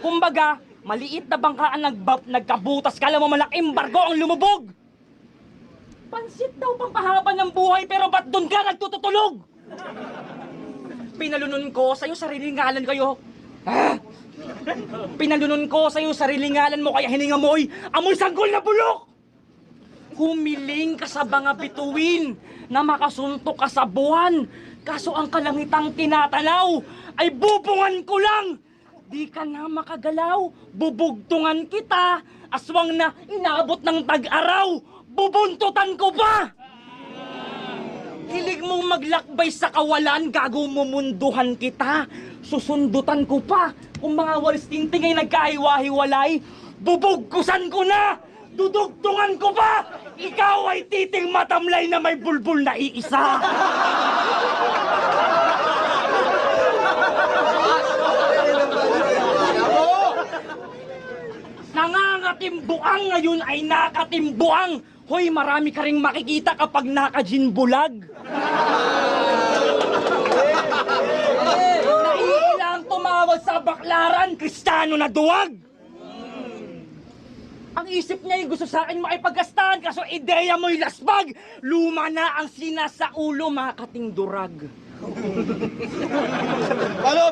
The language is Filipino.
Kumbaga, maliit na bangka ang nagkabutas, kala mo malaking barko ang lumubog. Pansit daw pampahaba ng buhay, pero ba't doon ka nagtututulog? Pinalunon ko sa'yo, sariling ngalan kayo. Pinalunon ko sa'yo, sariling ngalan mo, kaya hininga mo ay amoy sanggol na bulok! Humiling ka sa mga bituin na makasuntok ka sa buwan. Kaso ang kalangitang tinatanaw ay bubungan ko lang. Di ka na makagalaw, bubugtungan kita. Aswang na inabot ng tag-araw, bubuntutan ko pa. Hilig mong maglakbay sa kawalan, gago mumunduhan kita. Susundutan ko pa. Kung mga walis tingting ay nagkahiwa-hiwalay, bubugkusan ko na. Dudugtungan ko pa! Ikaw ay titing matamlay na may bulbul na iisa! Nangangatimbuang ngayon ay nakatimbuang! Hoy, marami ka ring makikita kapag naka-ginbulag! Naiilang tumawag sa baklaran, Kristiyano na duwag! Ang isip niya ay gusto sa akin makipagkastahan, kaso ideya mo'y lasbag. Luma na ang sinasaulo, makating durag. Palo,